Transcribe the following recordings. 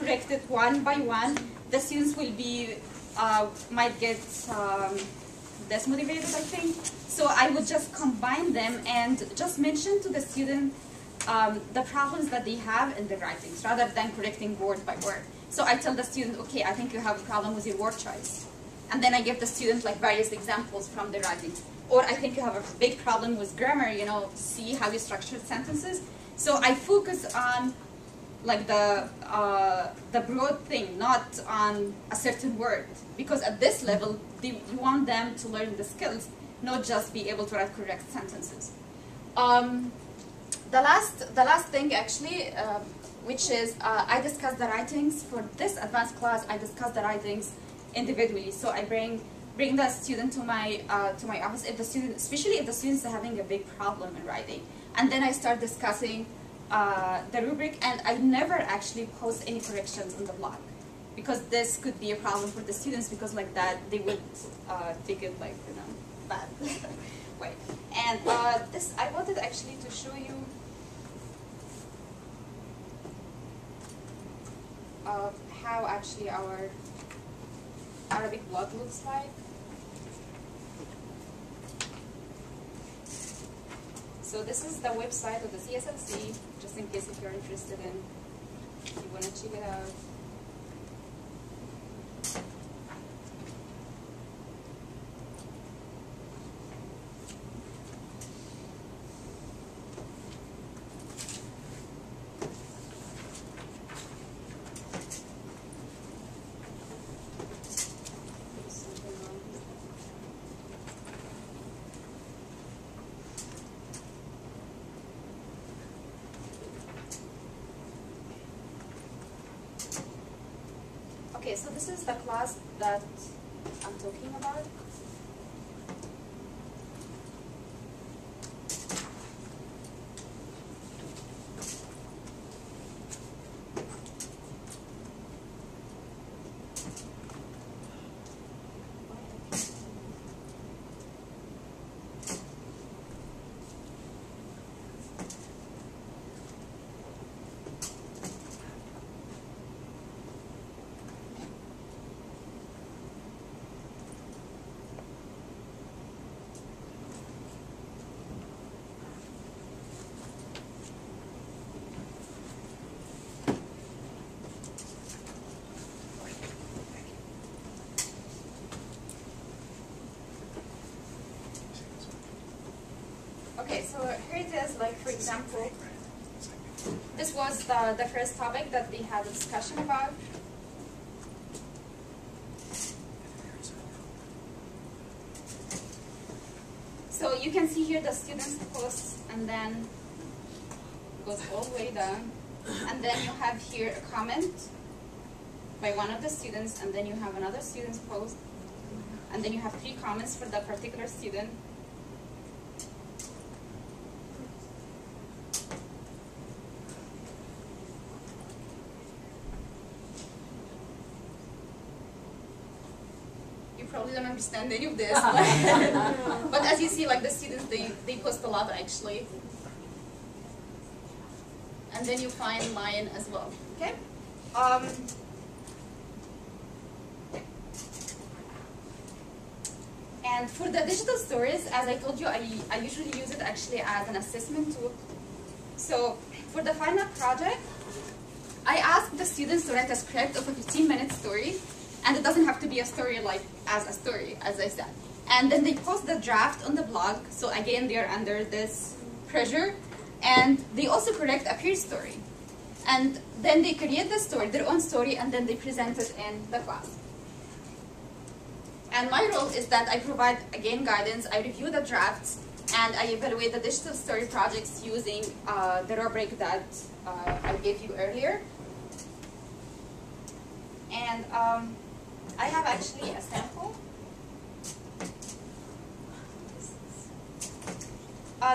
correct it one by one, the students will be, might get desmotivated, I think. So I would just combine them and just mention to the student the problems that they have in their writings, rather than correcting word by word. So I tell the student, okay, I think you have a problem with your word choice. And then I give the student like various examples from their writings. Or I think you have a big problem with grammar, you know, see how you structure sentences. So I focus on like the broad thing, not on a certain word. Because at this level, you want them to learn the skills, not just be able to write correct sentences. The last thing actually, which is I discuss the writings for this advanced class. I discuss the writings individually. So I bring the student to my office, if the student, especially if the students are having a big problem in writing, and then I start discussing the rubric. And I never actually post any corrections on the blog, because this could be a problem for the students, because like that they would take it like, you know, bad way. And this I wanted actually to show you how actually our Arabic blog looks like. So this is the website of the CSLC, just in case if you're interested in, if you want to check it out. Okay, so this is the class that I'm talking about. Okay, so here it is, like for example, this was the first topic that we had a discussion about. So you can see here the students post, and then it goes all the way down. And then you have here a comment by one of the students, and then you have another student's post. And then you have 3 comments for that particular student. Probably don't understand any of this, but as you see, like the students, they post a lot actually, and then you find mine as well. Okay. And for the digital stories, as I told you, I usually use it actually as an assessment tool. So for the final project, I ask the students to write a script of a 15-minute story. And it doesn't have to be a story like as a story, as I said. And then they post the draft on the blog. So again, they are under this pressure. And they also correct a peer story. And then they create the story, their own story, and then they present it in the class. And my role is that I provide, again, guidance. I review the drafts, and I evaluate the digital story projects using the rubric that I gave you earlier. And I have actually a sample.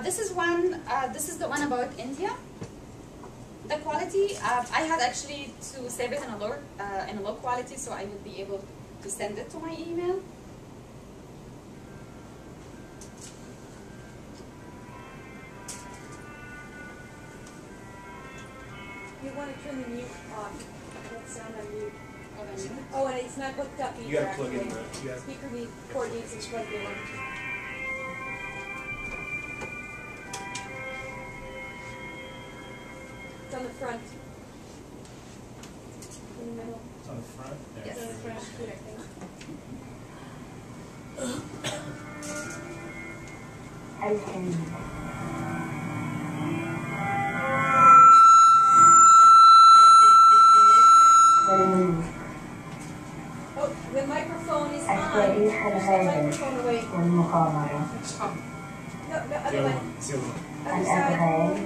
This is one. This is the one about India. The quality, I had actually to save it in a low quality, so I would be able to send it to my email. You want to turn the mute on. Let's mute. Oh, and it's not hooked up either. You gotta plug in the speaker cord needs to plug in. It's on the front. In the middle. It's on the front? Yeah. Yes, on the front. Good, I think. Oh, the microphone is on. Push the microphone away. No, the other one. Other side.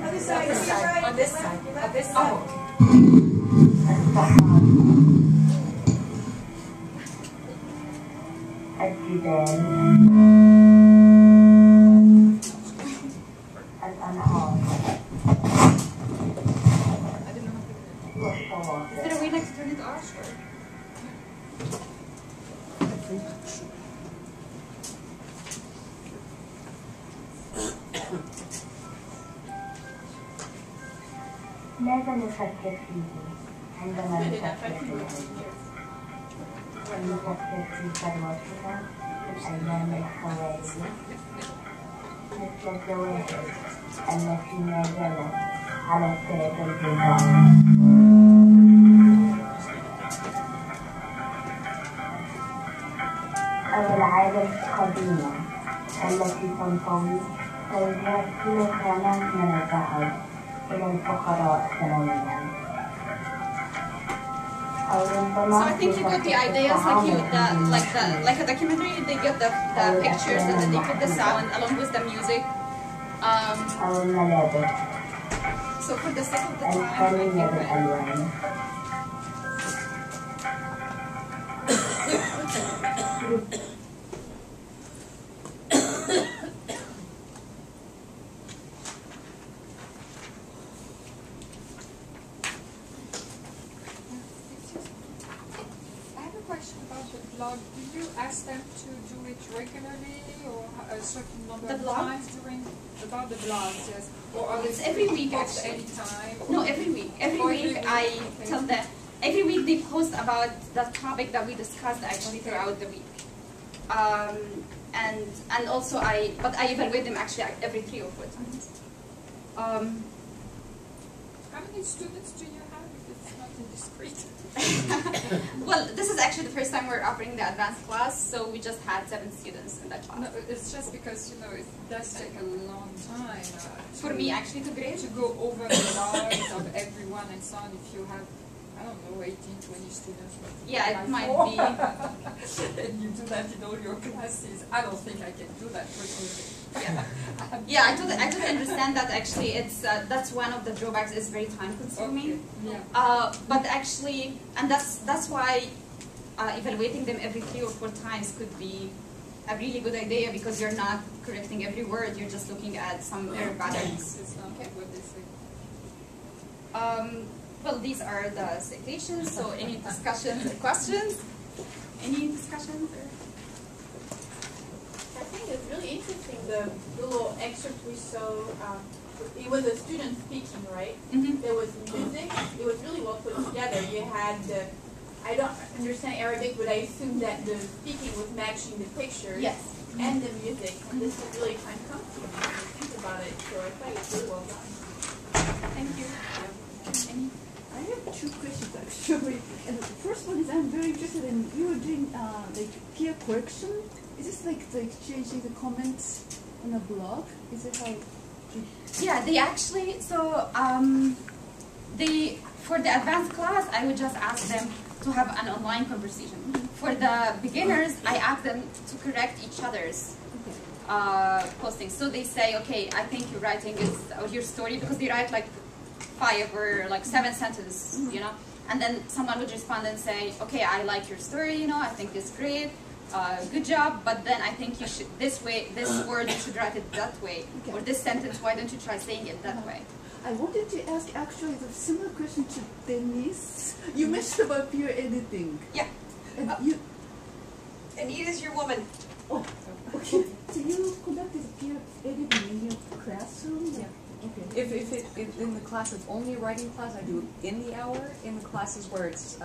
Other side. Other side. On this side. On this side. Is there a way to turn it off? Or? ماذا نفكر فيه عندما نفكر فيه؟ نفكر في ثروتنا في الأيام الخوالية مثل الجواهر التي ما زالت على السيد البيضاء أو العادة القديمة التي تنطوي توزيع كيلوغرامات من الذهب إلى الفقراء سنويا. So I think you got the ideas, like a documentary. They get the pictures and then they put the sound along with the music. So for the sake of the time, blog, do you ask them to do it regularly or a certain number of blog? times during about the blogs, yes? Or are it's every week post actually. any time? No, every week. Every week I tell them. Every week they post about the topic that we discussed actually throughout the week. And also I evaluate them actually every 3 or 4 times. How many students do you have if it's not indiscreet? Well, this is actually the first time we're offering the advanced class, so we just had 7 students in that class. No, it's just because, you know, it does take a long time. For me, actually, to grade? To go over the lives of everyone and so on. If you have, I don't know, 18, 20 students. Yeah, it might be. And you do that in all your classes. I don't think I can do that personally. Yeah, I totally understand that. Actually, it's that's one of the drawbacks. Is very time consuming. Okay. Yeah. But actually, and that's why evaluating them every 3 or 4 times could be a really good idea, because you're not correcting every word. You're just looking at some error patterns. It's not what they say. Well, these are the citations. So, any discussions or questions? Any discussions? I think it's really interesting, the little excerpt we saw. It was a student speaking, right? Mm-hmm. There was music. It was really well put together. You had I don't understand Arabic, but I assume that the speaking was matching the pictures. Yes. And the music. And this is really time consuming when you think about it. So I thought it was really well done. Thank you. Any? I have 2 questions actually. And the first one is, I'm very interested in, you were doing like peer correction. Is this like the exchanging the comments on a blog? Is it how? Yeah, they actually, so for the advanced class, I would just ask them to have an online conversation. For the beginners, I ask them to correct each other's postings. So they say, okay, I think your writing is, or your story, because they write like 5 or like 7 sentences, you know, and then someone would respond and say, okay, I like your story, you know, I think it's great. Good job, but then I think you should, this word, you should write it that way. Okay. Or this sentence, why don't you try saying it that way? I wanted to ask actually the similar question to Denise. You mentioned about peer editing. Yeah. And Anita's your woman. Oh, okay. So you conducted peer editing in your classroom? Yeah. Okay. If in the class it's only a writing class, I do it in the hour. In the classes where it's